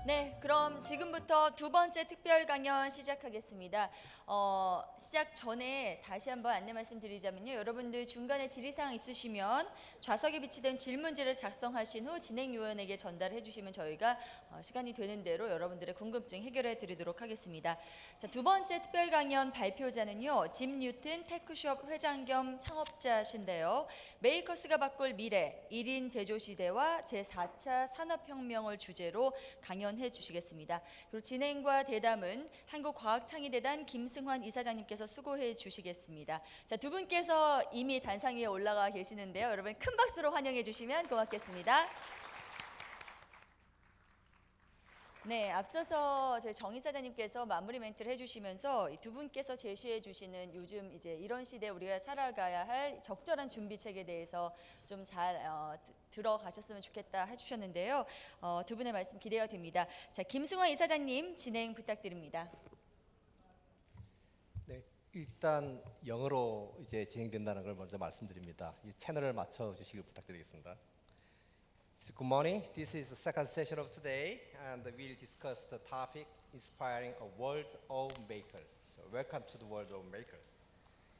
네, 그럼 지금부터 두 번째 특별 강연 시작하겠습니다. 시작 전에 다시 한번 안내 말씀드리자면요. 여러분들 중간에 질의사항 있으시면 좌석에 비치된 질문지를 작성하신 후 진행요원에게 전달해 주시면 저희가 시간이 되는 대로 여러분들의 궁금증 해결해 드리도록 하겠습니다. 자, 두 번째 특별 강연 발표자는요. 짐 뉴튼 테크숍 회장 겸 창업자신데요. 메이커스가 바꿀 미래, 1인 제조시대와 제4차 산업혁명을 주제로 강연해 주시겠습니다. 그리고 진행과 대담은 한국과학창의재단 김승환 이사장님께서 수고해 주시겠습니다. 자, 두 분께서 이미 단상 위에 올라가 계시는데요. 여러분 큰 박수로 환영해 주시면 고맙겠습니다. 네, 앞서서 저희 정 이사장님께서 마무리 멘트를 해주시면서 두 분께서 제시해 주시는 요즘 이제 이런 시대에 우리가 살아가야 할 적절한 준비책에 대해서 좀 잘 들어가셨으면 좋겠다 해주셨는데요. 두 분의 말씀 기대가 됩니다. 자, 김승환 이사장님 진행 부탁드립니다. 네, 일단 영어로 이제 진행된다는 걸 먼저 말씀드립니다. 이 채널을 맞춰 주시길 부탁드리겠습니다. So good morning. This is the second session of today, and we'll discuss the topic inspiring a world of makers. So welcome to the world of makers.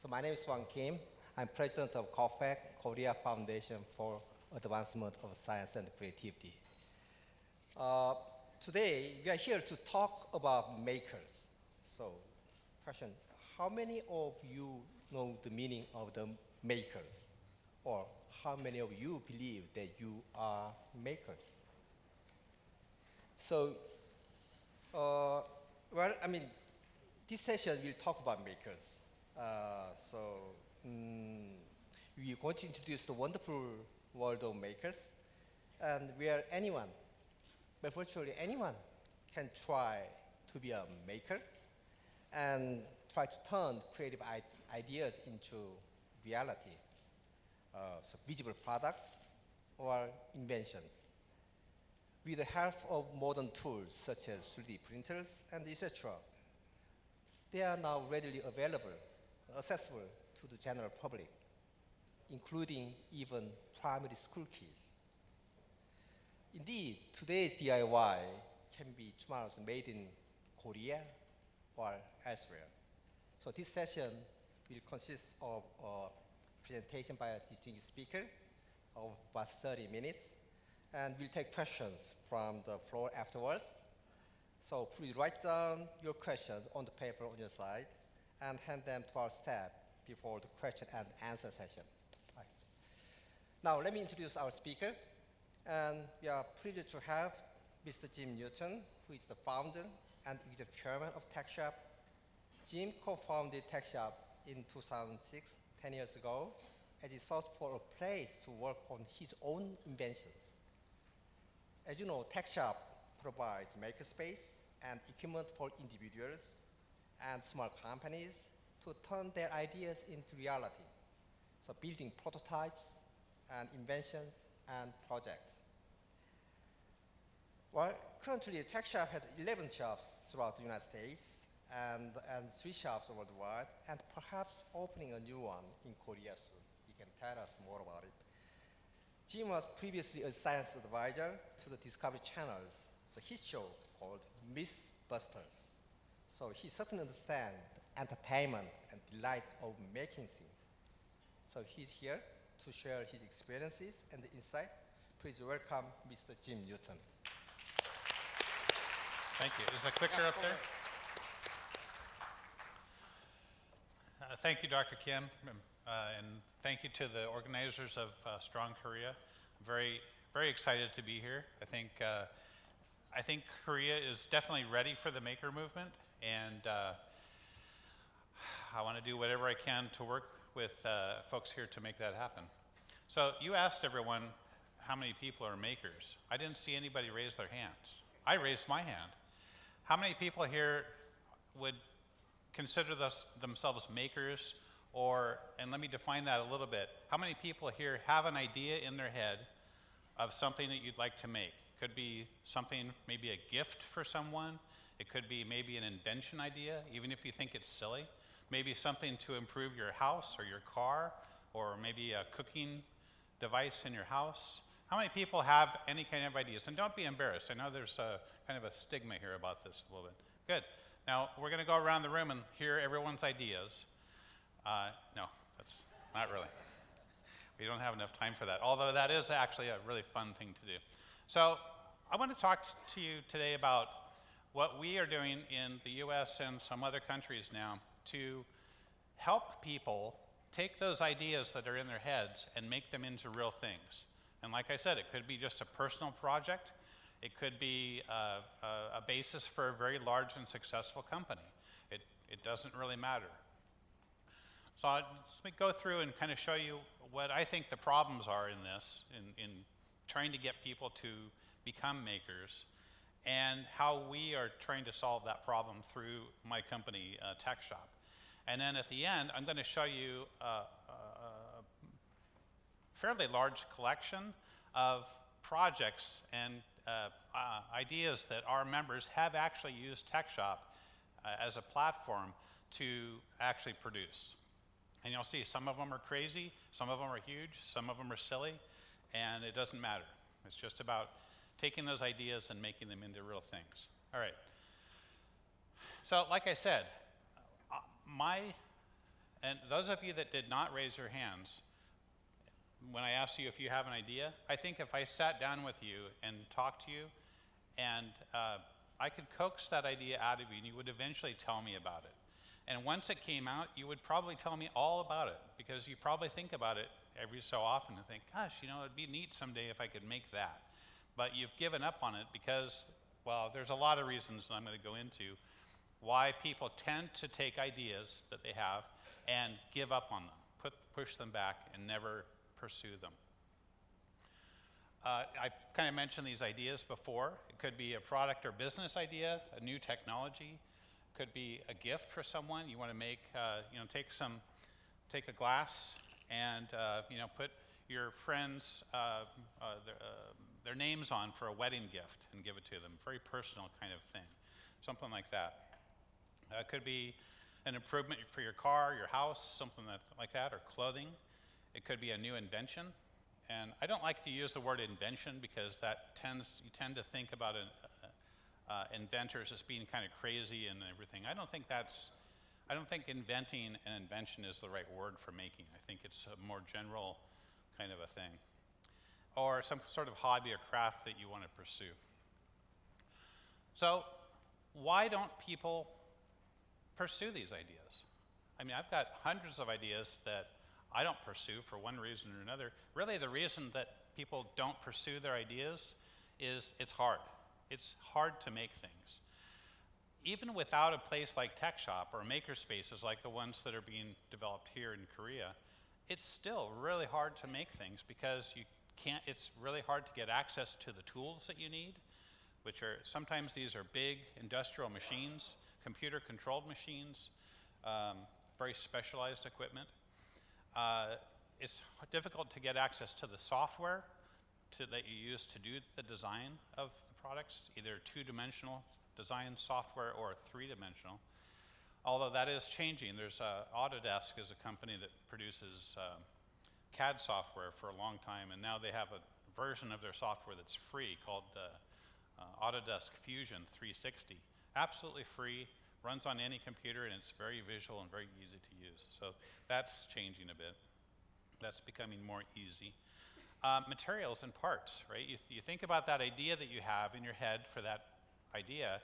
So my name is Swang Kim. I'm president of COFAC, Korea Foundation for Advancement of Science and Creativity. Today we are here to talk about makers. So, question: how many of you know the meaning of the makers, or how many of you believe that you are makers? So, well, I mean, this session will talk about makers. We're going to introduce the wonderful world of makers, and where anyone, but virtually anyone, can try to be a maker and try to turn creative ideas into reality. So visible products or inventions. With the help of modern tools such as 3D printers and etc., they are now readily available, accessible to the general public, including even primary school kids. Indeed, today's DIY can be tomorrow's made in Korea or elsewhere. So this session will consist of presentation by a distinguished speaker of about 30 minutes, and we'll take questions from the floor afterwards. So please write down your questions on the paper on your side and hand them to our staff before the question and answer session. Right. Now let me introduce our speaker, and we are privileged to have Mr. Jim Newton, who is the founder and executive chairman of TechShop. Jim co-founded TechShop in 2006, 10 years ago, as he sought for a place to work on his own inventions. As you know, TechShop provides makerspace and equipment for individuals and small companies to turn their ideas into reality. So building prototypes and inventions and projects. Well, currently TechShop has 11 shops throughout the United States and 3 shops worldwide, and perhaps opening a new one in Korea soon. He can tell us more about it. Jim was previously a science advisor to the Discovery Channels, so his show called Mythbusters. So he certainly understands the entertainment and delight of making things. So he's here to share his experiences and insight. Please welcome Mr. Jim Newton. Thank you. Is the clicker up there? Thank you, Dr. Kim, and thank you to the organizers of Strong Korea. I'm very excited to be here. I think Korea is definitely ready for the maker movement, and I want to do whatever I can to work with folks here to make that happen. So you asked everyone how many people are makers. I didn't see anybody raise their hands. I raised my hand. How many people here would consider themselves makers, and let me define that a little bit. How many people here have an idea in their head of something that you'd like to make? Could be something, maybe a gift for someone. It could be maybe an invention idea, even if you think it's silly. Maybe something to improve your house or your car, or maybe a cooking device in your house. How many people have any kind of ideas? And don't be embarrassed. I know there's a kind of a stigma here about this a little bit. Good. Now, we're going to go around the room and hear everyone's ideas. No, that's not really. We don't have enough time for that, although that is actually a really fun thing to do. So I want to talk to you today about what we are doing in the US and some other countries now to help people take those ideas that are in their heads and make them into real things. And like I said, it could be just a personal project. It could be a basis for a very large and successful company. It doesn't really matter. So let me go through and kind of show you what I think the problems are in this, in trying to get people to become makers, and how we are trying to solve that problem through my company, Tech Shop. And then at the end, I'm going to show you a fairly large collection of projects and ideas that our members have actually used Tech Shop as a platform to actually produce. And you'll see some of them are crazy, some of them are huge, some of them are silly, and it doesn't matter. It's just about taking those ideas and making them into real things. All right. So like I said, and those of you that did not raise your hands, when I asked you if you have an idea, I think if I sat down with you and talked to you, and I could coax that idea out of you, and you would eventually tell me about it. And once it came out, you would probably tell me all about it, because you probably think about it every so often and think, gosh, you know, it'd be neat someday if I could make that. But you've given up on it because, well, there's a lot of reasons that I'm going to go into why people tend to take ideas that they have and give up on them, push them back, and never pursue them. I kind of mentioned these ideas before. It could be a product or business idea, a new technology. It could be a gift for someone. You want to make, take a glass and put your friends their names on for a wedding gift and give it to them. Very personal kind of thing, something like that. It could be an improvement for your car, your house, something like that, or clothing. It could be a new invention. And I don't like to use the word invention because you tend to think about inventors as being kind of crazy and everything. I don't think inventing an invention is the right word for making. I think it's a more general kind of a thing. Or some sort of hobby or craft that you want to pursue. So why don't people pursue these ideas? I mean, I've got hundreds of ideas that I don't pursue for one reason or another. Really, the reason that people don't pursue their ideas is it's hard. It's hard to make things. Even without a place like Tech Shop or maker spaces like the ones that are being developed here in Korea, it's still really hard to make things because it's really hard to get access to the tools that you need, which are, sometimes these are big industrial machines, computer-controlled machines, very specialized equipment. It's difficult to get access to the software that you use to do the design of the products, either two-dimensional design software or three-dimensional. Although that is changing. There's Autodesk is a company that produces CAD software for a long time, and now they have a version of their software that's free called Autodesk Fusion 360. Absolutely free, runs on any computer, and it's very visual and very easy to use. So that's changing a bit. That's becoming more easy. Materials and parts, right? You think about that idea that you have in your head for that idea.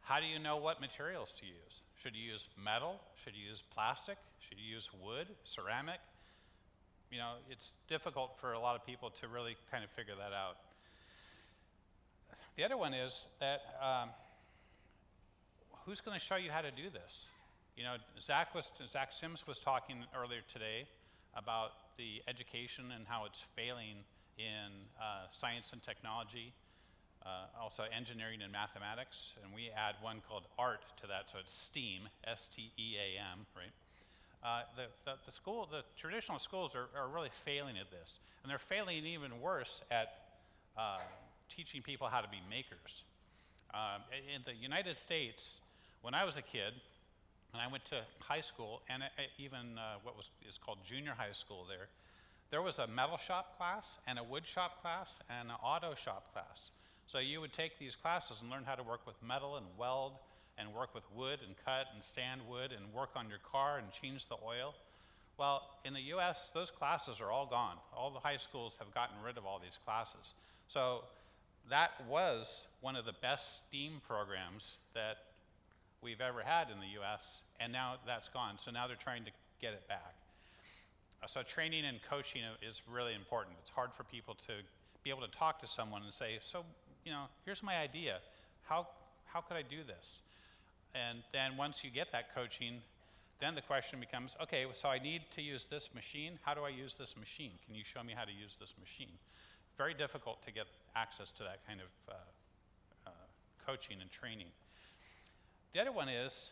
How do you know what materials to use? Should you use metal? Should you use plastic? Should you use wood, ceramic? You know, it's difficult for a lot of people to really kind of figure that out. The other one is that who's going to show you how to do this? You know, Zach Sims was talking earlier today about the education and how it's failing in science and technology, also engineering and mathematics, and we add one called art to that, so it's STEAM, S-T-E-A-M, right? The traditional schools are really failing at this, and they're failing even worse at teaching people how to be makers. In the United States, when I was a kid, and I went to high school, and even what is called junior high school there, there was a metal shop class and a wood shop class and an auto shop class. So you would take these classes and learn how to work with metal and weld and work with wood and cut and sand wood and work on your car and change the oil. Well, in the US, those classes are all gone. All the high schools have gotten rid of all these classes. So that was one of the best STEAM programs that we've ever had in the US, and now that's gone. So now they're trying to get it back. So training and coaching is really important. It's hard for people to be able to talk to someone and say, so, you know, here's my idea. How could I do this? And then once you get that coaching, then the question becomes, okay, so I need to use this machine. How do I use this machine? Can you show me how to use this machine? Very difficult to get access to that kind of coaching and training. The other one is,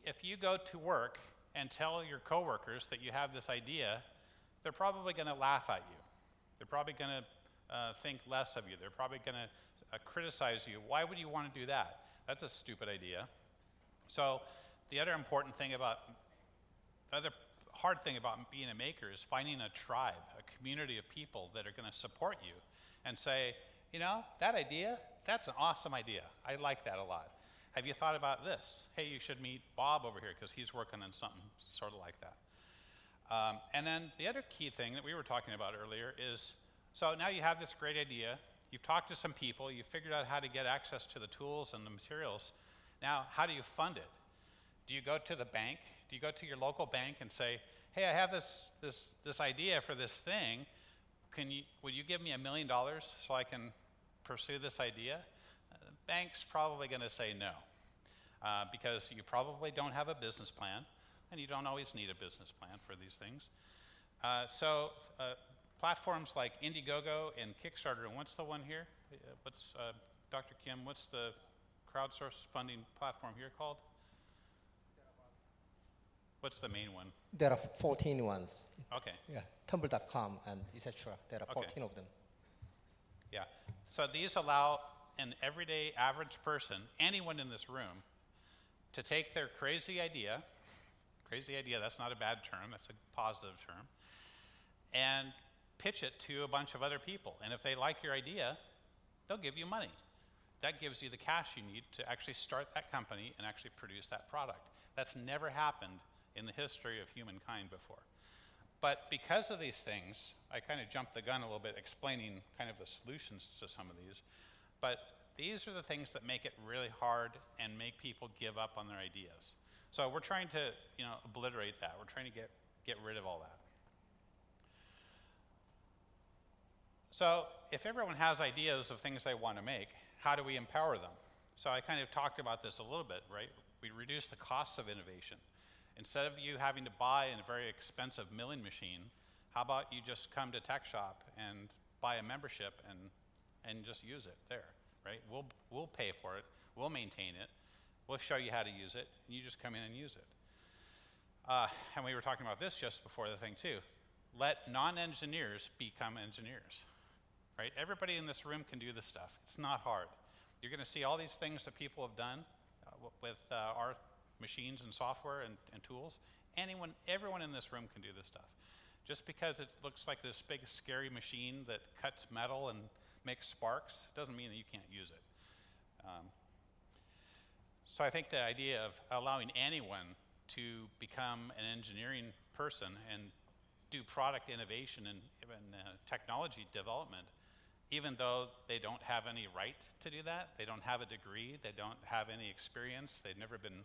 if you go to work and tell your coworkers that you have this idea, they're probably going to laugh at you. They're probably going to think less of you. They're probably going to criticize you. Why would you want to do that? That's a stupid idea. So the other important thing about, the other hard thing about being a maker is finding a tribe, a community of people that are going to support you and say, you know, that idea, that's an awesome idea. I like that a lot. Have you thought about this? Hey, you should meet Bob over here because he's working on something sort of like that. And then the other key thing that we were talking about earlier is, so now you have this great idea, you've talked to some people, you've figured out how to get access to the tools and the materials. Now, how do you fund it? Do you go to the bank? Do you go to your local bank and say, hey, I have this idea for this thing. Would you give me $1 million so I can pursue this idea? The bank's probably going to say no, because you probably don't have a business plan, and you don't always need a business plan for these things. So platforms like Indiegogo and Kickstarter, and what's the one here? Dr. Kim, what's the crowdsourced funding platform here called? What's the main one? There are 14 ones. Okay. Yeah, tumblr.com and etc. There are 14 Okay. of them. Yeah. So these allow an everyday average person, anyone in this room, to take their crazy idea, that's not a bad term, that's a positive term, and pitch it to a bunch of other people. And if they like your idea, they'll give you money. That gives you the cash you need to actually start that company and actually produce that product. That's never happened in the history of humankind before. But because of these things, I kind of jumped the gun a little bit explaining kind of the solutions to some of these, but these are the things that make it really hard and make people give up on their ideas. So we're trying to, you know, obliterate that. We're trying to get rid of all that. So if everyone has ideas of things they want to make, how do we empower them? So I kind of talked about this a little bit, right? We reduce the costs of innovation. Instead of you having to buy a very expensive milling machine, how about you just come to Tech Shop and buy a membership and just use it there, right? We'll pay for it, we'll maintain it, we'll show you how to use it, and you just come in and use it. And we were talking about this just before the thing too. Let non-engineers become engineers, right? Everybody in this room can do this stuff. It's not hard. You're going to see all these things that people have done with our machines and software and tools. Everyone in this room can do this stuff. Just because it looks like this big scary machine that cuts metal and makes sparks doesn't mean that you can't use it. So I think the idea of allowing anyone to become an engineering person and do product innovation and even technology development, even though they don't have any right to do that, they don't have a degree, they don't have any experience, they've never been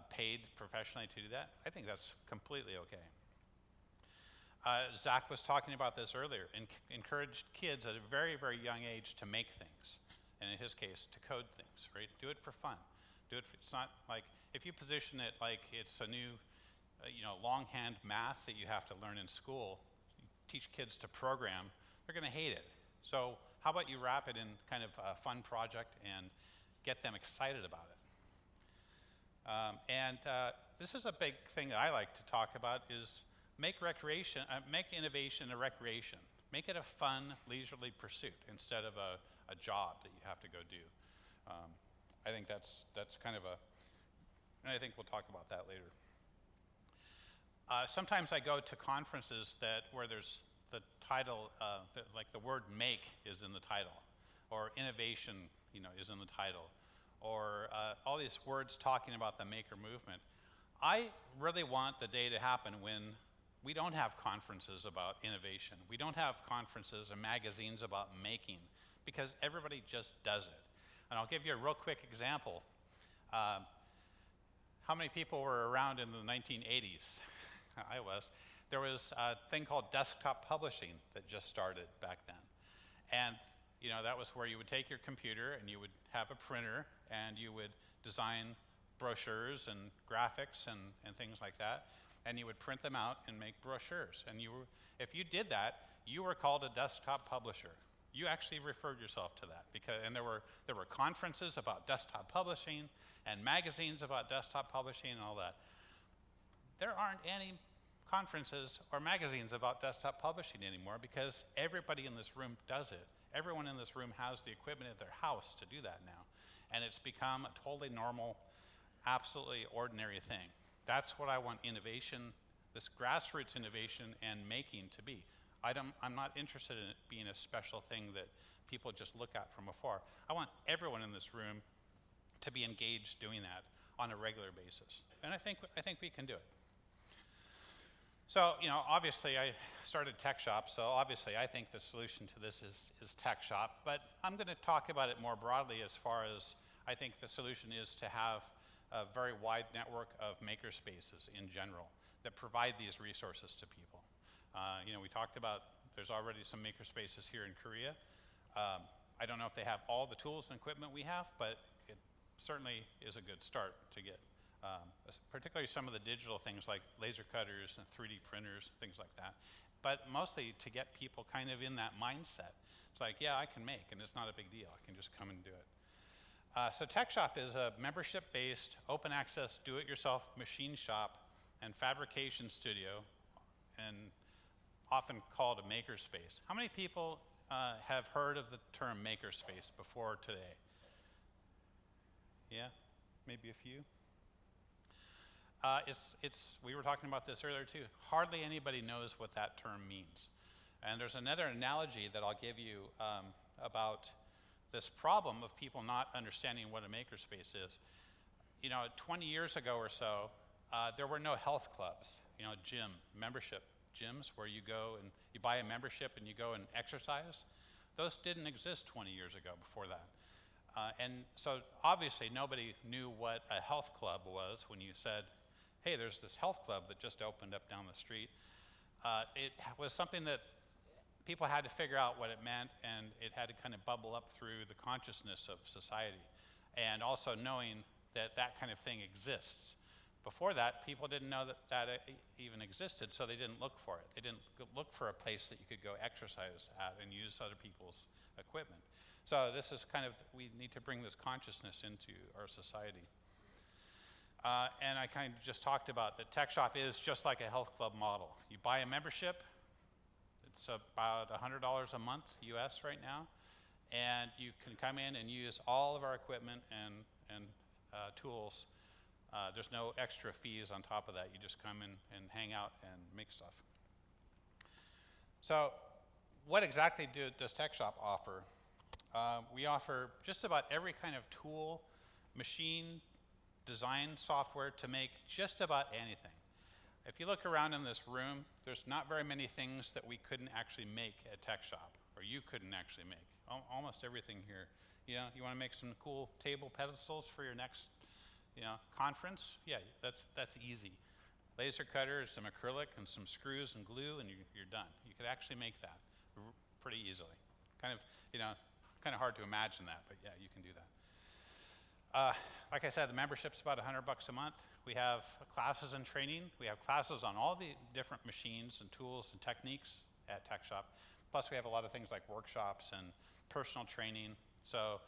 paid professionally to do that, I think that's completely okay. Zach was talking about this earlier, encourage kids at a very, very young age to make things, and in his case, to code things, right? Do it for fun. It's not like, if you position it like it's a new, longhand math that you have to learn in school, you teach kids to program, they're gonna hate it. So how about you wrap it in kind of a fun project and get them excited about it? This is a big thing that I like to talk about is make innovation a recreation. Make it a fun, leisurely pursuit instead of a job that you have to go do. I think that's kind of and I think we'll talk about that later. Sometimes I go to conferences where there's the title, like the word make is in the title, or innovation, is in the title, or all these words talking about the maker movement. I really want the day to happen when we don't have conferences about innovation. We don't have conferences or magazines about making, because everybody just does it. And I'll give you a real quick example. How many people were around in the 1980s? I was. There was a thing called desktop publishing that just started back then. And that was where you would take your computer and you would have a printer and you would design brochures and graphics and things like that. And you would print them out and make brochures. And if you did that, you were called a desktop publisher. You actually referred yourself to that, and there were conferences about desktop publishing and magazines about desktop publishing and all that. There aren't any conferences or magazines about desktop publishing anymore because everybody in this room does it. Everyone in this room has the equipment at their house to do that now. And it's become a totally normal, absolutely ordinary thing. That's what I want innovation, this grassroots innovation and making to be. I'm not interested in it being a special thing that people just look at from afar. I want everyone in this room to be engaged doing that on a regular basis. And I think we can do it. So, obviously I started Tech Shop, so obviously I think the solution to this is Tech Shop, but I'm going to talk about it more broadly as far as I think the solution is to have a very wide network of maker spaces in general that provide these resources to people. We talked about there's already some maker spaces here in Korea. I don't know if they have all the tools and equipment we have, but it certainly is a good start to get, particularly some of the digital things like laser cutters and 3D printers, things like that. But mostly to get people kind of in that mindset. It's like, yeah, I can make, and it's not a big deal. I can just come and do it. So Tech Shop is a membership-based, open access, do-it-yourself machine shop and fabrication studio, and often called a makerspace. How many people have heard of the term makerspace before today? Yeah, maybe a few. We were talking about this earlier too. Hardly anybody knows what that term means. And there's another analogy that I'll give you about this problem of people not understanding what a makerspace is. 20 years ago or so, there were no health clubs, gym, membership gyms where you go and you buy a membership and you go and exercise. Those didn't exist 20 years ago before that. And so obviously nobody knew what a health club was when you said, hey, there's this health club that just opened up down the street. It was something that people had to figure out what it meant, and it had to kind of bubble up through the consciousness of society. And also knowing that that kind of thing exists. Before that, people didn't know that even existed, so they didn't look for it. They didn't look for a place that you could go exercise at and use other people's equipment. So this is kind of, we need to bring this consciousness into our society. And I kind of just talked about that Tech Shop is just like a health club model. You buy a membership, it's about $100 a month US right now, and you can come in and use all of our equipment and tools. There's no extra fees on top of that. You just come in and hang out and make stuff. So what exactly does Tech Shop offer? We offer just about every kind of tool, machine, design software to make just about anything. If you look around in this room, there's not very many things that we couldn't actually make at Tech Shop, or you couldn't actually make. Almost everything here. You want to make some cool table pedestals for your next conference? Yeah, that's easy. Laser cutter, some acrylic, and some screws and glue, and you're done. You could actually make that pretty easily. Kind of hard to imagine that, but yeah, you can do that. Like I said, the membership's about $100 a month. We have classes and training. We have classes on all the different machines and tools and techniques at Tech Shop. Plus, we have a lot of things like workshops and personal training. So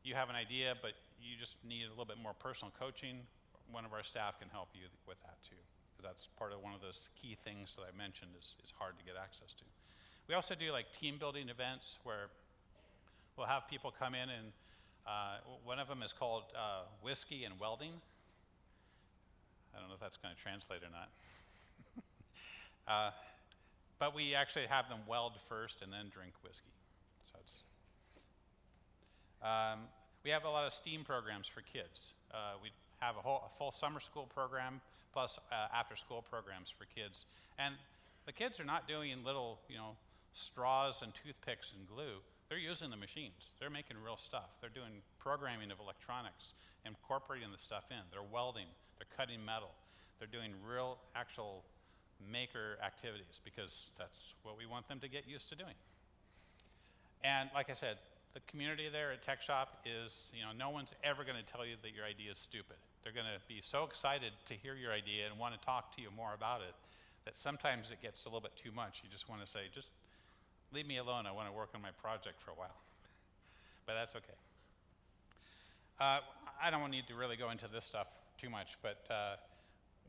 you have an idea, but you just need a little bit more personal coaching. One of our staff can help you with that too, because that's part of one of those key things that I mentioned is hard to get access to. We also do like team building events where we'll have people come in and one of them is called whiskey and welding. I don't know if that's going to translate or not. But we actually have them weld first and then drink whiskey. So it's, we have a lot of STEAM programs for kids. We have a full summer school program plus after-school programs for kids. And the kids are not doing little, straws and toothpicks and glue. They're using the machines. They're making real stuff. They're doing programming of electronics, incorporating the stuff in. They're welding. They're cutting metal. They're doing real, actual maker activities because that's what we want them to get used to doing. And like I said, the community there at Tech Shop is, no one's ever going to tell you that your idea is stupid. They're going to be so excited to hear your idea and want to talk to you more about it that sometimes it gets a little bit too much. You just want to say, just leave me alone. I want to work on my project for a while. But that's okay. I don't need to really go into this stuff too much, but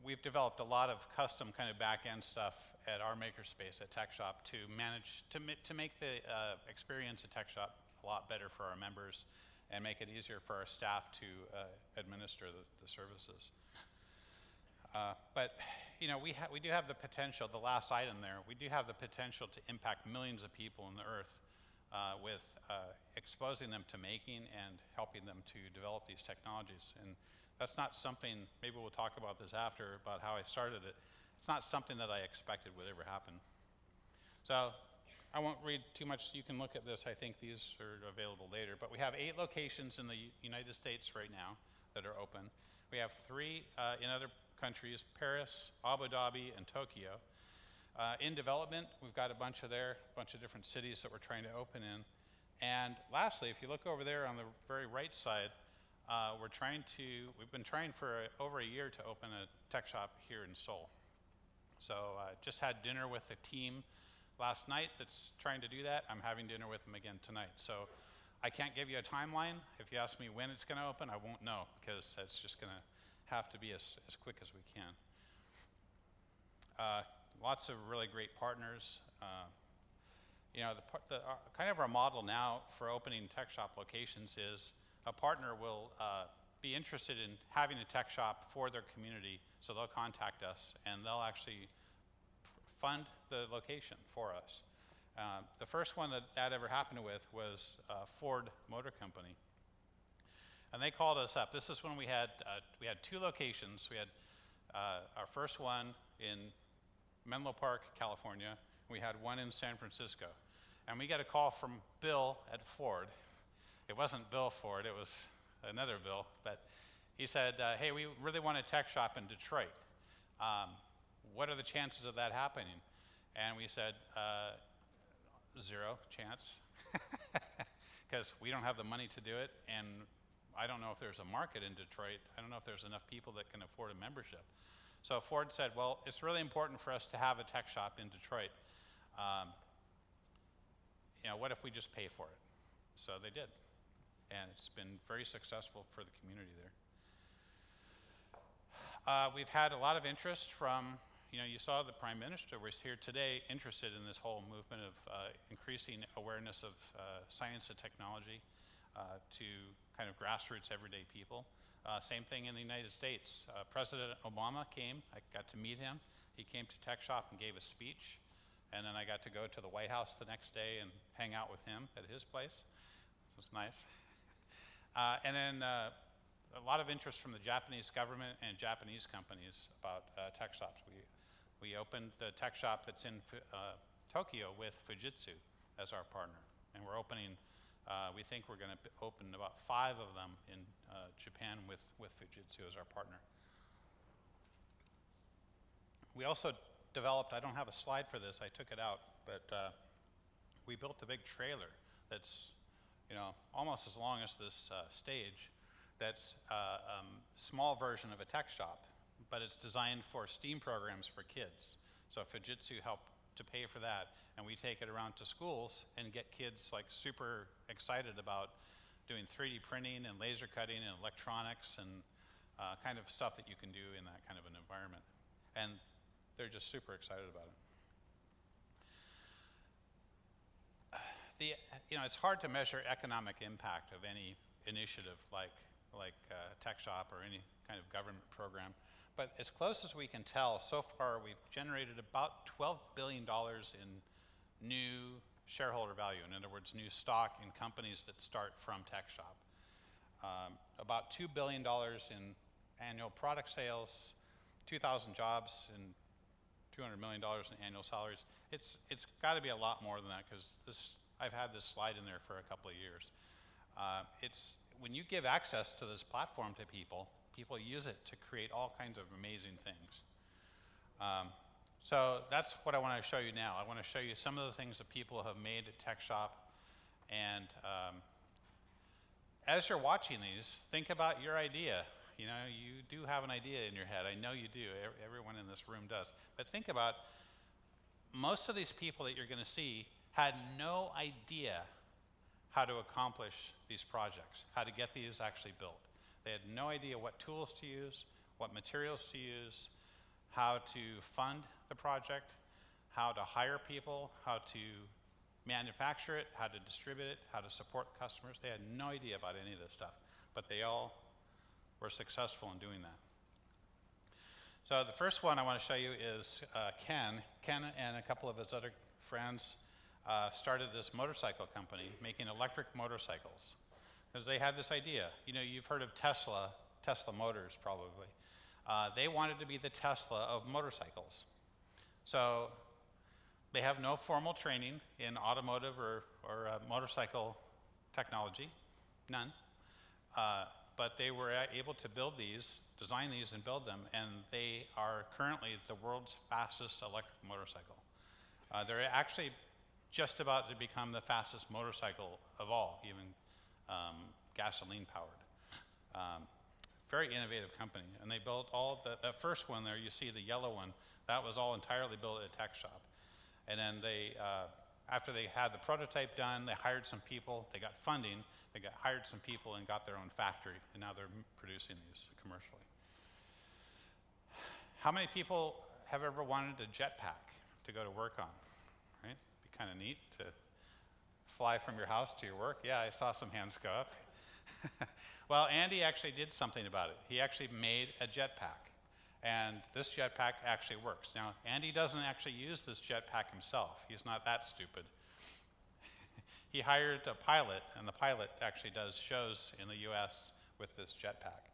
we've developed a lot of custom kind of back-end stuff at our makerspace at Tech Shop to manage to make the experience at Tech Shop a lot better for our members and make it easier for our staff to administer the services. But we do have the potential, the last item there, we do have the potential to impact millions of people on the earth with exposing them to making and helping them to develop these technologies. And that's not something, maybe we'll talk about this after, about how I started it. It's not something that I expected would ever happen. So I won't read too much. You can look at this. I think these are available later. But we have 8 locations in the United States right now that are open. We have 3 in other countries, Paris, Abu Dhabi, and Tokyo. In development, we've got a bunch of different cities that we're trying to open in. And lastly, if you look over there on the very right side, we've been trying for over a year to open a tech shop here in Seoul. So just had dinner with a team last night that's trying to do that. I'm having dinner with them again tonight. So I can't give you a timeline. If you ask me when it's going to open, I won't know because it's just going to have to be as quick as we can. Lots of really great partners. Kind of our model now for opening tech shop locations is a partner will be interested in having a tech shop for their community, so they'll contact us and they'll actually fund the location for us. The first one that ever happened with was Ford Motor Company. And they called us up. This is when we had 2 locations. We had our first one in Menlo Park, California. We had one in San Francisco. And we got a call from Bill at Ford. It wasn't Bill Ford, it was another Bill, but he said, hey, we really want a tech shop in Detroit. What are the chances of that happening? And we said, 0 chance, because we don't have the money to do it, and I don't know if there's a market in Detroit. I don't know if there's enough people that can afford a membership. So Ford said, well, it's really important for us to have a tech shop in Detroit. What if we just pay for it? So they did. And it's been very successful for the community there. We've had a lot of interest from, you saw the Prime Minister was here today interested in this whole movement of increasing awareness of science and technology to kind of grassroots everyday people. Same thing in the United States. President Obama came, I got to meet him. He came to Tech Shop and gave a speech. And then I got to go to the White House the next day and hang out with him at his place. It was nice. And then a lot of interest from the Japanese government and Japanese companies about tech shops. We opened the tech shop that's in Tokyo with Fujitsu as our partner. And we're opening, we think we're going to open about 5 of them in Japan with Fujitsu as our partner. We also developed, I don't have a slide for this, I took it out, but we built a big trailer that's almost as long as this stage, that's a small version of a tech shop, but it's designed for STEAM programs for kids. So Fujitsu helped to pay for that, and we take it around to schools and get kids like super excited about doing 3D printing and laser cutting and electronics and kind of stuff that you can do in that kind of an environment. And they're just super excited about it. It's hard to measure economic impact of any initiative like Tech Shop or any kind of government program, but as close as we can tell, so far we've generated about $12 billion in new shareholder value. In other words, new stock in companies that start from TechShop. About $2 billion in annual product sales, 2,000 jobs, and $200 million in annual salaries. It's got to be a lot more than that, because I've had this slide in there for a couple of years. When you give access to this platform to people, people use it to create all kinds of amazing things. So that's what I want to show you now. I want to show you some of the things that people have made at TechShop. And as you're watching these, think about your idea. You know, you do have an idea in your head. I know you do. Everyone in this room does. But think about, most of these people that you're going to see had no idea how to accomplish these projects, how to get these actually built. They had no idea what tools to use, what materials to use, how to fund the project, how to hire people, how to manufacture it, how to distribute it, how to support customers. They had no idea about any of this stuff, but they all were successful in doing that. So the first one I want to show you is Ken. Ken and a couple of his other friends started this motorcycle company making electric motorcycles, because they had this idea. You know, you've heard of Tesla Motors probably. They wanted to be the Tesla of motorcycles. So they have no formal training in automotive or motorcycle technology, none. But they were able to build these, design these and build them, and they are currently the world's fastest electric motorcycle. They're actually just about to become the fastest motorcycle of all, even gasoline powered. Very innovative company, and they built all the first one there, you see the yellow one, that was all entirely built at a tech shop. And then they, after they had the prototype done, they hired some people, they got funding, they hired some people and got their own factory, and now they're producing these commercially. How many people have ever wanted a jetpack to go to work on, right? Be kind of neat to fly from your house to your work. Yeah, I saw some hands go up. Well, Andy actually did something about it. He actually made a jetpack, and this jetpack actually works. Now, Andy doesn't actually use this jetpack himself. He's not that stupid. He hired a pilot, and the pilot actually does shows in the US with this jetpack.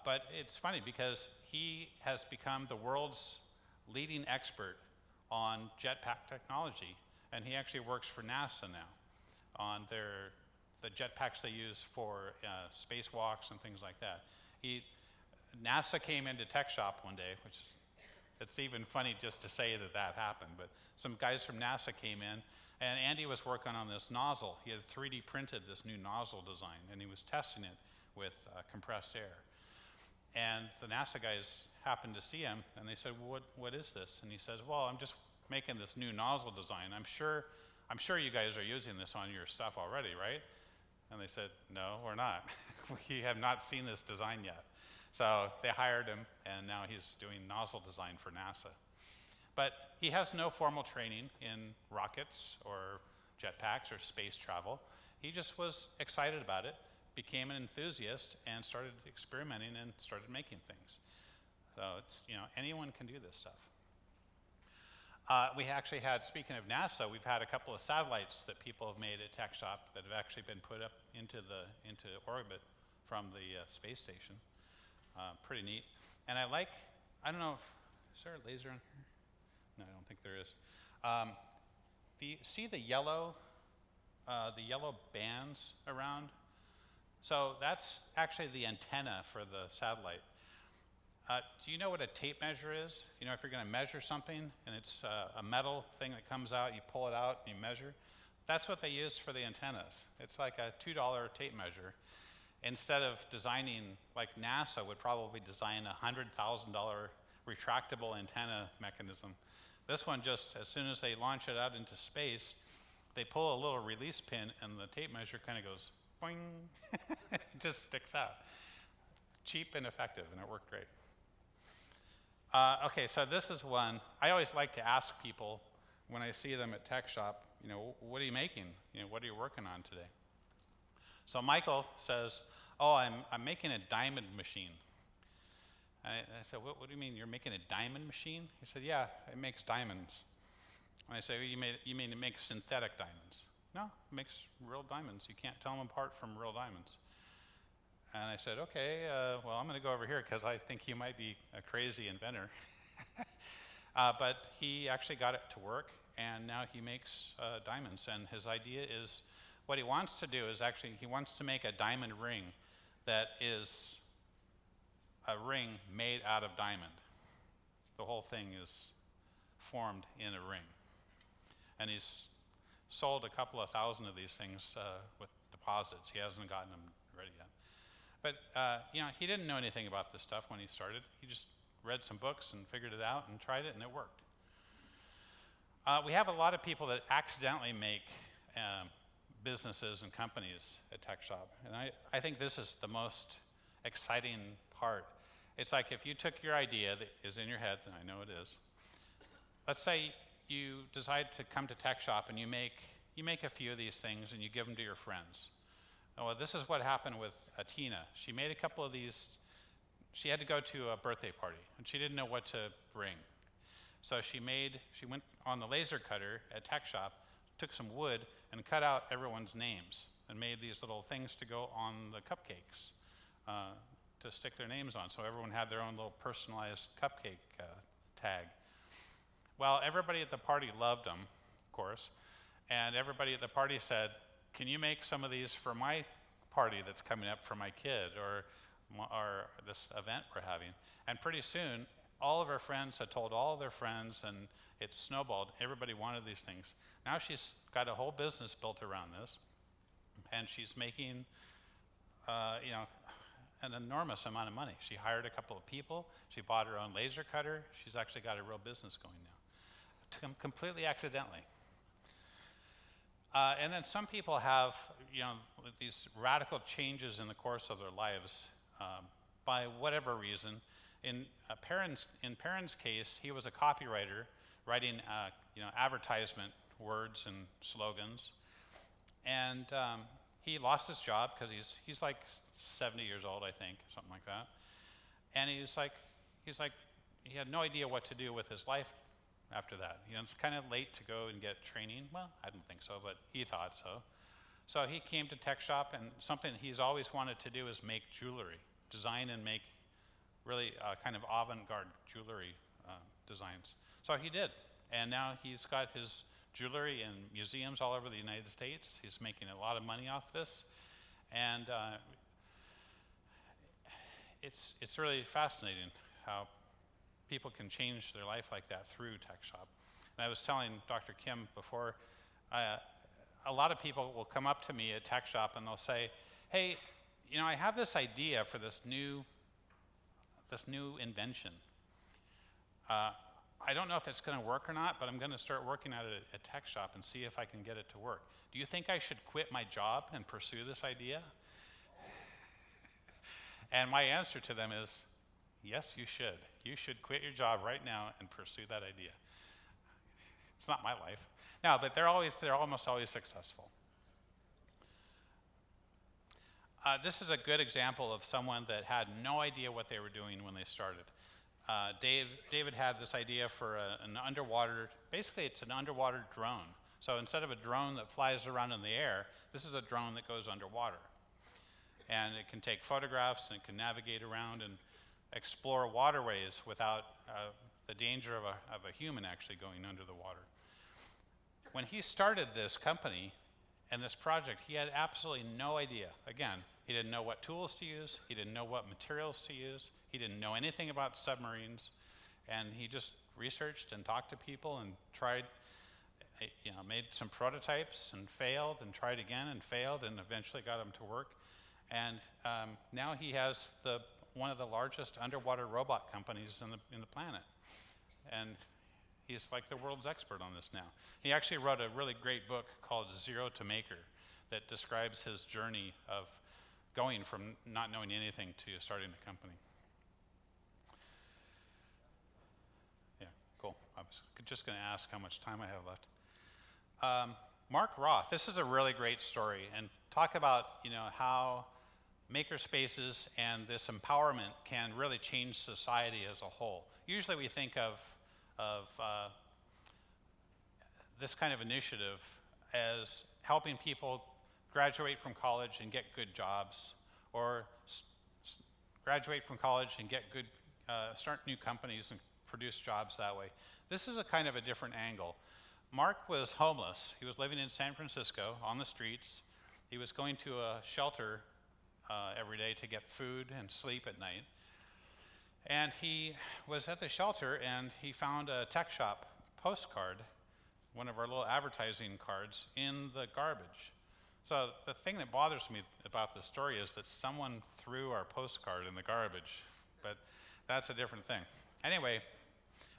But it's funny because he has become the world's leading expert on jetpack technology, and he actually works for NASA now on the jetpacks they use for spacewalks and things like that. NASA came into Tech Shop one day, which is, it's even funny just to say that that happened, but some guys from NASA came in, and Andy was working on this nozzle. He had 3D printed this new nozzle design, and he was testing it with compressed air. And the NASA guys happened to see him, and they said, well, what is this? And he says, well, I'm just making this new nozzle design. I'm sure you guys are using this on your stuff already, right? And they said, no, we're not. We have not seen this design yet. So they hired him, and now he's doing nozzle design for NASA. But he has no formal training in rockets or jetpacks or space travel. He just was excited about it, became an enthusiast, and started experimenting and started making things. So it's, you know, anyone can do this stuff. We actually had, speaking of NASA, we've had a couple of satellites that people have made at Tech Shop that have actually been put up into orbit from the space station. Pretty neat. And I don't know, is there a laser in here? No, I don't think there is. You see the yellow bands around? So that's actually the antenna for the satellite. Do you know what a tape measure is? You know, if you're going to measure something and it's a metal thing that comes out, you pull it out and you measure. That's what they use for the antennas. It's like a $2 tape measure. Instead of designing, like NASA would probably design a $100,000 retractable antenna mechanism. This one, just as soon as they launch it out into space, they pull a little release pin and the tape measure kind of goes boing. It just sticks out. Cheap and effective, and it worked great. Okay, so this is one. I always like to ask people when I see them at Tech Shop, you know, what are you making? You know, what are you working on today? So Michael says, oh, I'm making a diamond machine. And I said, what do you mean, you're making a diamond machine? He said, yeah, it makes diamonds. And I said, you mean it makes synthetic diamonds? No, it makes real diamonds. You can't tell them apart from real diamonds. And I said, okay, well, I'm going to go over here because I think he might be a crazy inventor. But he actually got it to work, and now he makes diamonds. And his idea is, what he wants to do is actually, he wants to make a diamond ring that is a ring made out of diamond. The whole thing is formed in a ring. And he's sold a couple of thousand of these things with deposits. He hasn't gotten them ready yet. But he didn't know anything about this stuff when he started. He just read some books and figured it out and tried it, and it worked. We have a lot of people that accidentally make businesses and companies at Tech Shop. And I think this is the most exciting part. It's like if you took your idea that is in your head, and I know it is, let's say you decide to come to Tech Shop and you make a few of these things and you give them to your friends. Well, this is what happened with Tina. She made a couple of these. She had to go to a birthday party and she didn't know what to bring. So she went on the laser cutter at Tech Shop, took some wood and cut out everyone's names and made these little things to go on the cupcakes to stick their names on. So everyone had their own little personalized cupcake tag. Well, everybody at the party loved them, of course, and everybody at the party said, can you make some of these for my party that's coming up for my kid or this event we're having? And pretty soon, all of her friends had told all of their friends, and it snowballed. Everybody wanted these things. Now she's got a whole business built around this, and she's making an enormous amount of money. She hired a couple of people. She bought her own laser cutter. She's actually got a real business going now, completely accidentally. And then some people have, these radical changes in the course of their lives by whatever reason. In Perrin's case, he was a copywriter writing, advertisement words and slogans, and he lost his job because he's like 70 years old, I think, something like that. And he's like, he had no idea what to do with his life after that. It's kind of late to go and get training. Well, I don't think so, but he thought so. So he came to Tech Shop, and something he's always wanted to do is make jewelry, design and make really kind of avant-garde jewelry designs. So he did, and now he's got his jewelry in museums all over the United States. He's making a lot of money off this, and it's really fascinating how people can change their life like that through Tech Shop. And I was telling Dr. Kim before, a lot of people will come up to me at Tech Shop and they'll say, hey, I have this idea for this new invention. I don't know if it's going to work or not, but I'm going to start working at it at Tech Shop and see if I can get it to work. Do you think I should quit my job and pursue this idea? And my answer to them is, yes, you should. You should quit your job right now and pursue that idea. It's not my life. No, but they're almost always successful. This is a good example of someone that had no idea what they were doing when they started. David had this idea for an underwater, basically it's an underwater drone. So instead of a drone that flies around in the air, this is a drone that goes underwater. And it can take photographs and it can navigate around and explore waterways without the danger of a human actually going under the water. When he started this company and this project, he had absolutely no idea. Again, he didn't know what tools to use, he didn't know what materials to use, he didn't know anything about submarines, and he just researched and talked to people and tried, made some prototypes and failed and tried again and failed and eventually got them to work. And now he has one of the largest underwater robot companies in the planet. And he's like the world's expert on this now. He actually wrote a really great book called Zero to Maker that describes his journey of going from not knowing anything to starting a company. Yeah, cool. I was just going to ask how much time I have left. Mark Roth, this is a really great story, and talk about how maker spaces and this empowerment can really change society as a whole. Usually we think of this kind of initiative as helping people graduate from college and get good jobs, or graduate from college and get good, start new companies and produce jobs that way. This is a kind of a different angle. Mark was homeless. He was living in San Francisco on the streets. He was going to a shelter every day to get food and sleep at night. And he was at the shelter and he found a tech shop postcard, one of our little advertising cards, in the garbage. So the thing that bothers me about this story is that someone threw our postcard in the garbage, but that's a different thing. Anyway,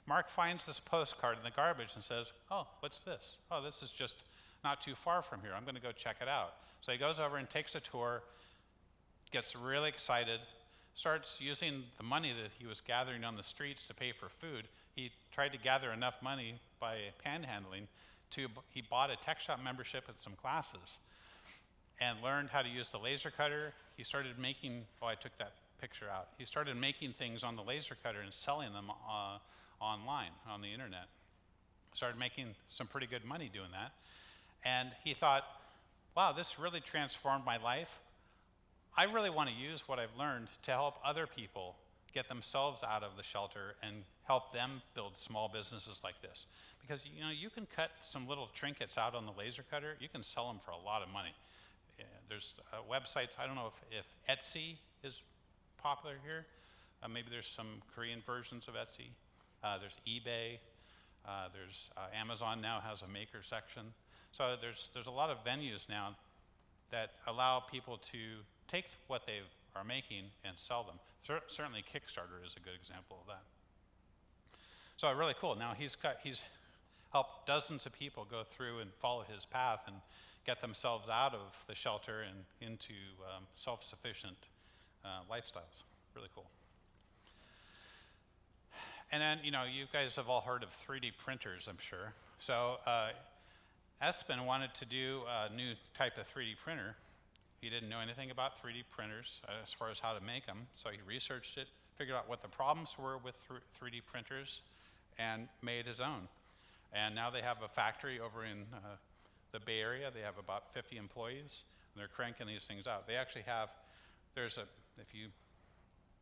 Mark finds this postcard in the garbage and says, oh, what's this? Oh, this is just not too far from here. I'm going to go check it out. So he goes over and takes a tour, gets really excited, starts using the money that he was gathering on the streets to pay for food. He tried to gather enough money by panhandling he bought a tech shop membership at some classes and learned how to use the laser cutter. He started making, I took that picture out. He started making things on the laser cutter and selling them online, on the internet. Started making some pretty good money doing that. And he thought, wow, this really transformed my life. I really want to use what I've learned to help other people get themselves out of the shelter and help them build small businesses like this. Because you can cut some little trinkets out on the laser cutter, you can sell them for a lot of money. There's websites, I don't know if Etsy is popular here. Maybe there's some Korean versions of Etsy. There's eBay. There's Amazon now has a maker section. So there's a lot of venues now that allow people to take what they are making and sell them. Certainly Kickstarter is a good example of that. So really cool. Now he's helped dozens of people go through and follow his path and get themselves out of the shelter and into self-sufficient lifestyles. Really cool. And then, you guys have all heard of 3D printers, I'm sure. So Espen wanted to do a new type of 3D printer. He didn't know anything about 3D printers as far as how to make them, so he researched it, figured out what the problems were with 3D printers, and made his own. And now they have a factory over in the Bay Area. They have about 50 employees, and they're cranking these things out. They actually have, if you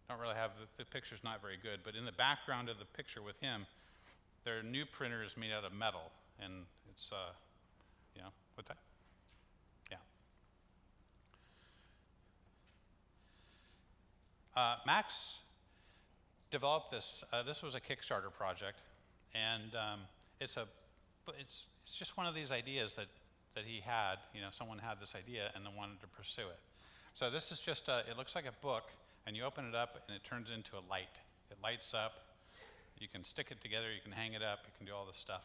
don't really have, the picture's not very good, but in the background of the picture with him, their new printer is made out of metal, and it's, what's that? Yeah. Max developed this. This was a Kickstarter project, and it's just one of these ideas that he had. Someone had this idea and then wanted to pursue it. So this is just it looks like a book, and you open it up and it turns into a light. It lights up. You can stick it together. You can hang it up. You can do all this stuff.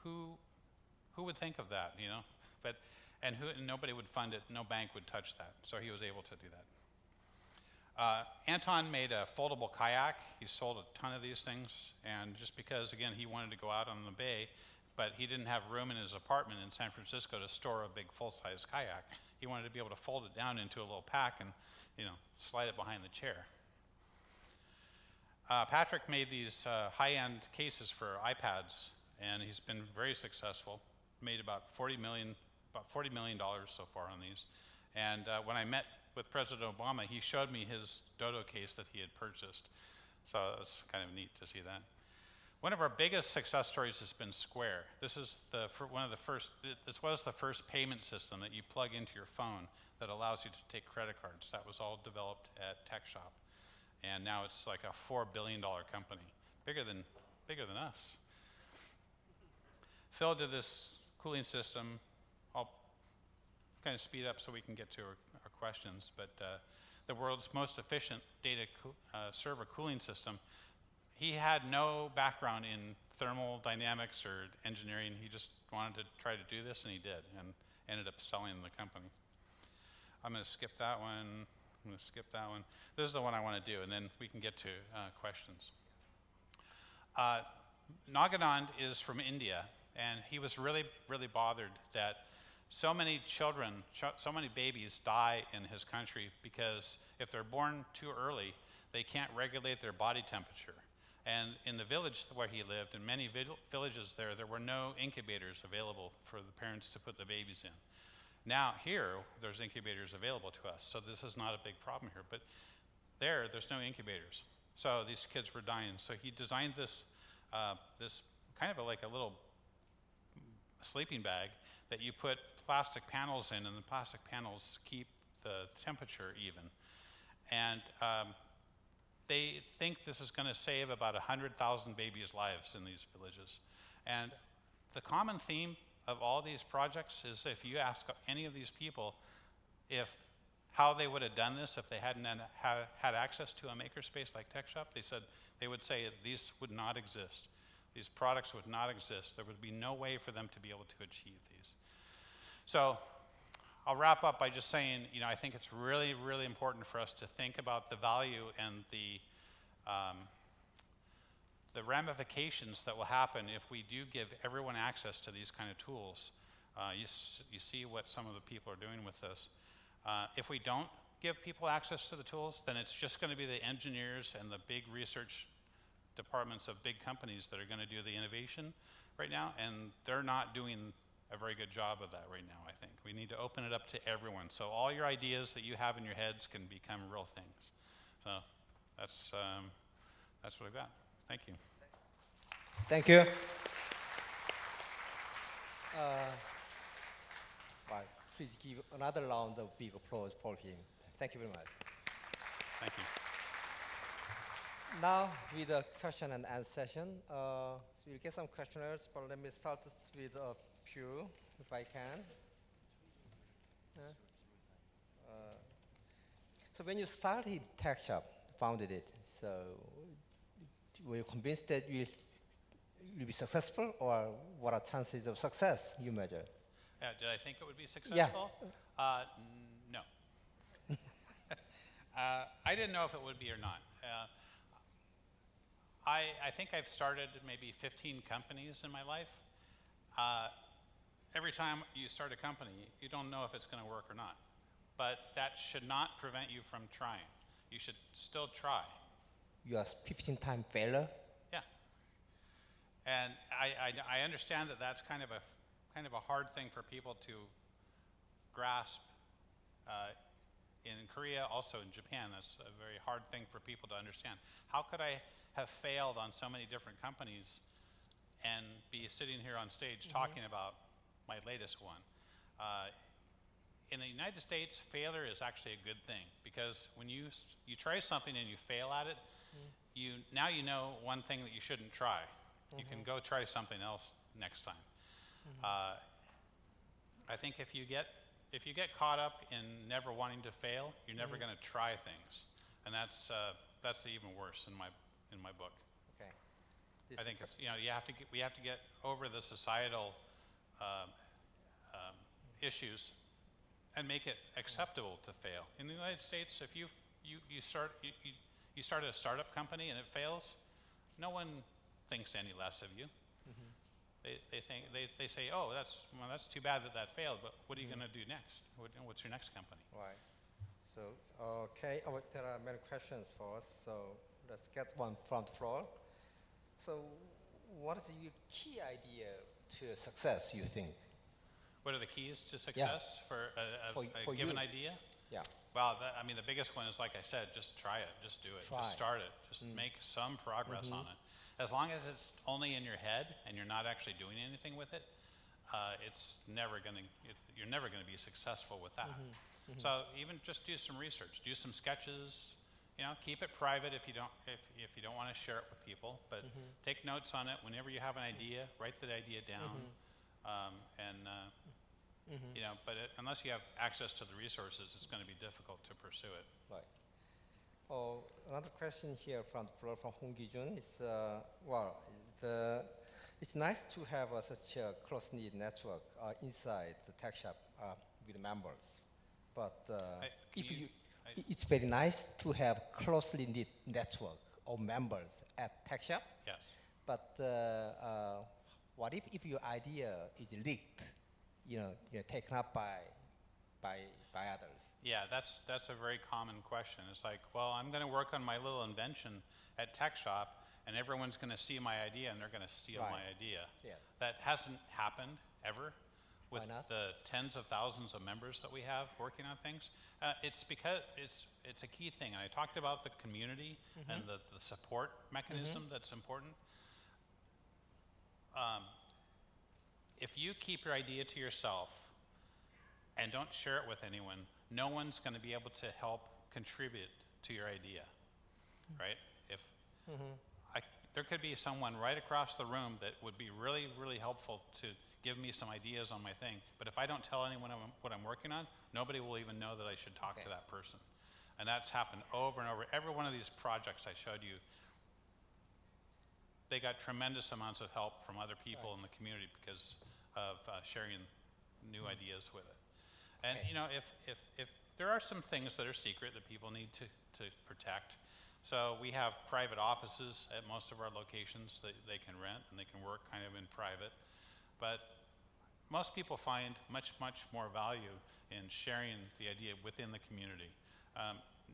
Who would think of that? But nobody would fund it. No bank would touch that. So he was able to do that. Anton made a foldable kayak. He sold a ton of these things, and just because, again, he wanted to go out on the bay, but he didn't have room in his apartment in San Francisco to store a big full-size kayak. He wanted to be able to fold it down into a little pack and, slide it behind the chair. Patrick made these high-end cases for iPads, and he's been very successful. Made about $40 million so far on these. And when I met with President Obama, he showed me his Dodo case that he had purchased. So it was kind of neat to see that. One of our biggest success stories has been Square. This is this was the first payment system that you plug into your phone that allows you to take credit cards. That was all developed at Tech Shop. And now it's like a $4 billion company, bigger than us. Phil did this cooling system. I'll kind of speed up so we can get to our questions, but the world's most efficient data server cooling system. He had no background in thermodynamics or engineering. He just wanted to try to do this, and he did, and ended up selling the company. I'm going to skip that one. I'm going to skip that one. This is the one I want to do, and then we can get to questions. Naganand is from India, and he was really, really bothered that so many children, so many babies die in his country because if they're born too early, they can't regulate their body temperature. And in the village where he lived, in many villages there were no incubators available for the parents to put the babies in. Now here, there's incubators available to us, so this is not a big problem here. But there's no incubators. So these kids were dying. So he designed this, this kind of like a little sleeping bag that you put plastic panels in, and the plastic panels keep the temperature even. And they think this is going to save about 100,000 babies' lives in these villages. And the common theme of all these projects is if you ask any of these people how they would have done this if they hadn't had access to a makerspace like TechShop, they would say these would not exist. These products would not exist. There would be no way for them to be able to achieve these. So I'll wrap up by just saying, I think it's really, really important for us to think about the value and the ramifications that will happen if we do give everyone access to these kind of tools. You see what some of the people are doing with this. If we don't give people access to the tools, then it's just going to be the engineers and the big research departments of big companies that are going to do the innovation right now, and they're not doing a very good job of that right now, I think. We need to open it up to everyone, so all your ideas that you have in your heads can become real things. So that's what I've got. Thank you. Thank you. Well, please give another round of big applause for him. Thank you very much. Thank you. Now, with the question and answer session, so we'll get some questionnaires, but let me start with a few, if I can. So when you started TechShop, founded it, so were you convinced that you'll be successful, or what are chances of success you measure? Yeah, did I think it would be successful? No. I didn't know if it would be or not. I think I've started maybe 15 companies in my life. Every time you start a company, you don't know if it's going to work or not. But that should not prevent you from trying. You should still try. You are 15-time failure? Yeah. And I understand that that's kind of a hard thing for people to grasp. In Korea, also in Japan, that's a very hard thing for people to understand. How could I have failed on so many different companies and be sitting here on stage talking about my latest one? In the United States, failure is actually a good thing, because when you try something and you fail at it, now you know one thing that you shouldn't try. You can go try something else next time. I think if you get caught up in never wanting to fail, you're never going to try things, and that's even worse in my book. Okay. I think it's, we have to get over the societal issues and make it acceptable to fail. In the United States, if you start a startup company and it fails, no one thinks any less of you. They say, oh, that's too bad that failed, but what are you going to do next? What's your next company? Right. So, okay, there are many questions for us, so let's get one from the floor. So, what is your key idea to success, you think? What are the keys to success for a given idea? Yeah. Well, the biggest one is, like I said, just try it, just do it, just start it, just make some progress on it. As long as it's only in your head and you're not actually doing anything with it, you're never going to be successful with that. So even just do some research, do some sketches. Keep it private if you don't want to share it with people. But take notes on it whenever you have an idea. Write the idea down, But unless you have access to the resources, it's going to be difficult to pursue it. Right. Another question here from the floor from Hong Gi-jun is, it's nice to have such a close-knit network inside the TechShop with members. But it's very nice to have closely knit network of members at TechShop. Yes. But what if your idea is leaked taken up by others? Yeah, that's a very common question. It's like, well, I'm going to work on my little invention at Tech Shop, and everyone's going to see my idea, and they're going to steal Right. my idea. Yes. That hasn't happened ever with Why not? the tens of thousands of members that we have working on things. It's because it's a key thing. And I talked about the community and the support mechanism that's important. If you keep your idea to yourself and don't share it with anyone, no one's going to be able to help contribute to your idea, right? If there could be someone right across the room that would be really, really helpful to give me some ideas on my thing, but if I don't tell anyone what I'm working on, nobody will even know that I should talk to that person. And that's happened over and over. Every one of these projects I showed you, they got tremendous amounts of help from other people in the community because of sharing new ideas with it. And Okay. you know, if there are some things that are secret that people need to protect, so we have private offices at most of our locations that they can rent and they can work kind of in private. But most people find much, much more value in sharing the idea within the community.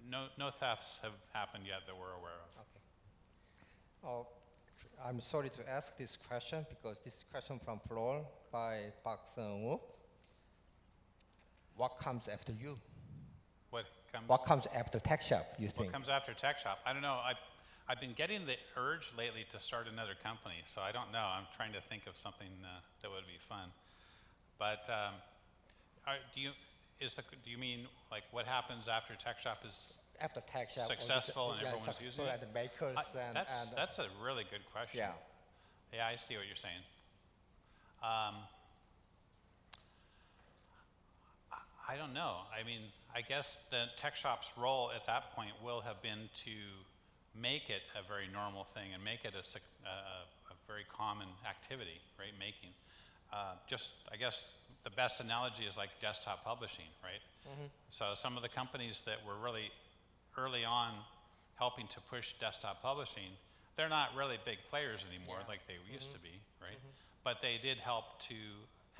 No thefts have happened yet that we're aware of. Okay. I'm sorry to ask this question because this question from floor by Park Seung-wook. What comes after you? What comes after Tech Shop, you What think? comes after Tech Shop? I don't know. I've been getting the urge lately to start another company, so I don't know. I'm trying to think of something that would be fun. But do you mean like what happens after Tech Shop is After Tech Shop, successful and everyone's successful using it? at the makers and That's a really good question. yeah. Yeah, I see what you're saying. I don't know. I mean, I guess the Tech Shop's role at that point will have been to make it a very normal thing and make it a very common activity, right? Making. I guess the best analogy is like desktop publishing, right? So some of the companies that were really early on helping to push desktop publishing, they're not really big players anymore like they used to be, right? But they did help to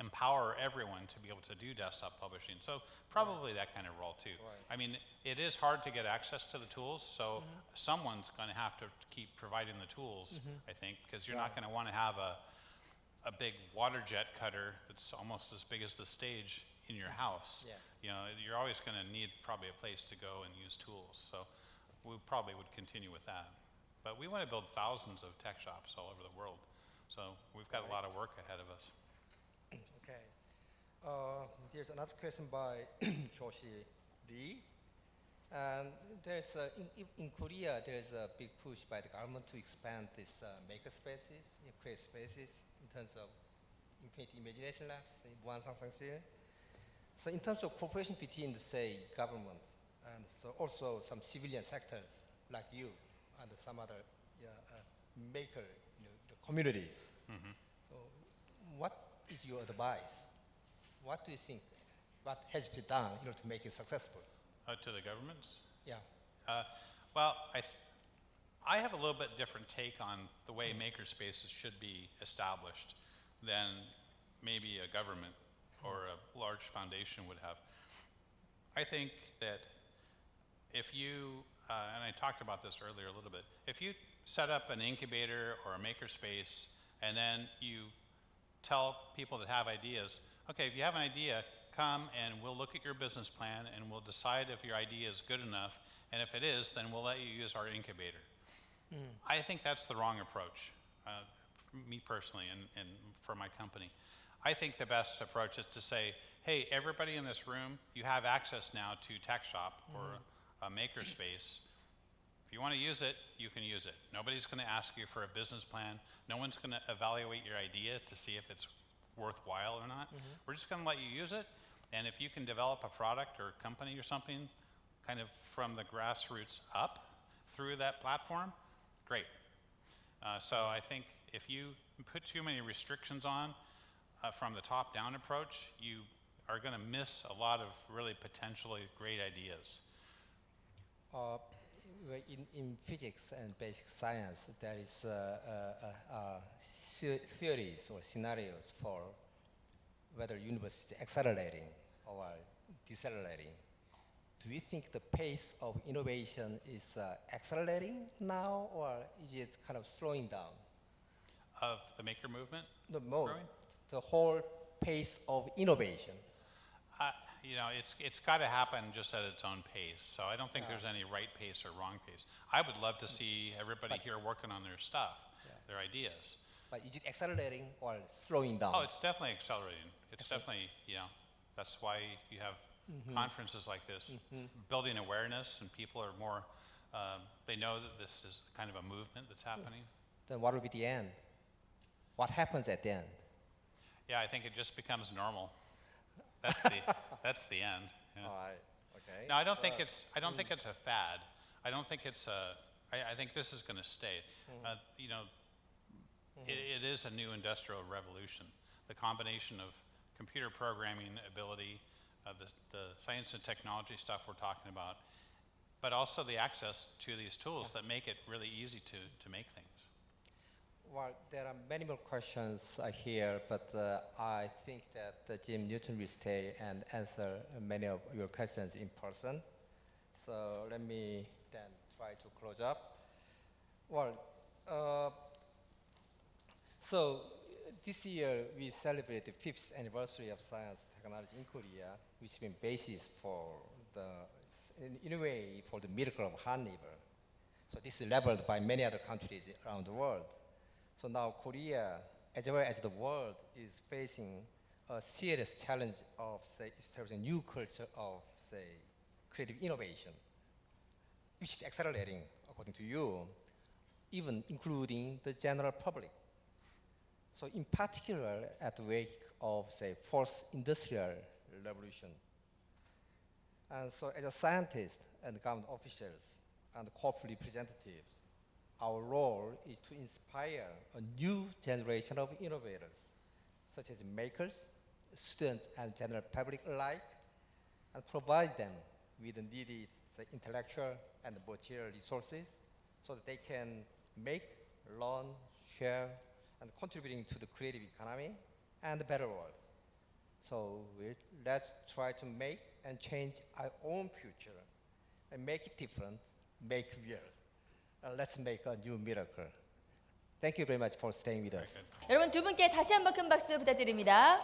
empower everyone to be able to do desktop publishing. So probably that kind of role too. Right. I mean, it is hard to get access to the tools, so someone's going to have to keep providing the tools, I think, because you're not going to want to have a big water jet cutter that's almost as big as the stage in your house. Yeah. You know, you're always going to need probably a place to go and use tools. So we probably would continue with that. But we want to build thousands of tech shops all over the world. So we've got a lot of work ahead of us. Okay. There's another question by Joshi Lee. And there's in Korea, there's a big push by the government to expand these maker spaces, create spaces in terms of infinite imagination labs, 무한 상상실. So in terms of cooperation between the, say, government and so also some civilian sectors like you and some other maker communities. So what is your advice? What do you think? What has been done to make it successful? To the governments? Yeah. Well, I have a little bit different take on the way maker spaces should be established than maybe a government or a large foundation would have. I think that if you, and I talked about this earlier a little bit, if you set up an incubator or a maker space and then you tell people that have ideas, okay, if you have an idea, come and we'll look at your business plan and we'll decide if your idea is good enough, and if it is, then we'll let you use our incubator. I think that's the wrong approach, me personally and for my company. I think the best approach is to say, hey, everybody in this room, you have access now to Tech Shop or a maker space. If you want to use it, you can use it. Nobody's going to ask you for a business plan. No one's going to evaluate your idea to see if it's worthwhile or not. We're just going to let you use it. And if you can develop a product or a company or something kind of from the grassroots up through that platform, great. So I think if you put too many restrictions on from the top-down approach, you are going to miss a lot of really potentially great ideas. In physics and basic science, there is theories or scenarios for whether universe is accelerating or decelerating. Do you think the pace of innovation is accelerating now, or is it kind of slowing down? Of the maker movement? Growing? The whole pace of innovation. You know, it's got to happen just at its own pace. So I don't think there's any right pace or wrong pace. I would love to see everybody here working on their stuff, their ideas. But is it accelerating or slowing down? Oh, it's definitely accelerating. It's definitely, you know, that's why you have conferences like this, building awareness, and people are more, they know that this is kind of a movement that's happening. Then what will be the end? What happens at the end? Yeah, I think it just becomes normal. That's the end. Yeah. All right. Okay. No, I don't think it's a fad. I don't think it's a. I think this is going to stay. You know, it is a new industrial revolution. The combination of computer programming ability, the science and technology stuff we're talking about, but also the access to these tools that make it really easy to make things. Well, there are many more questions here, but I think that Jim Newton will stay and answer many of your questions in person. So let me then try to close up. Well, so this year we celebrate the 5th anniversary of science technology in Korea, which has been basis for in a way, for the miracle of hand labor. So this is leveled by many other countries around the world. So now Korea, as well as the world, is facing a serious challenge of, say, establishing a new culture of, say, creative innovation, which is accelerating, according to you, even including the general public. So in particular, at the wake of, say, fourth industrial revolution. And so as a scientist and government officials and corporate representatives, our role is to inspire a new generation of innovators, such as makers, students, and general public alike, and provide them with the needed, say, intellectual and material resources so that they can make, learn, share, and contributing to the creative economy and a better world. So let's try to make and change our own future and make it different, make real. Let's make a new miracle. Thank you very much for staying with us. 여러분 두 분께 다시 한번 큰 박수 부탁드립니다.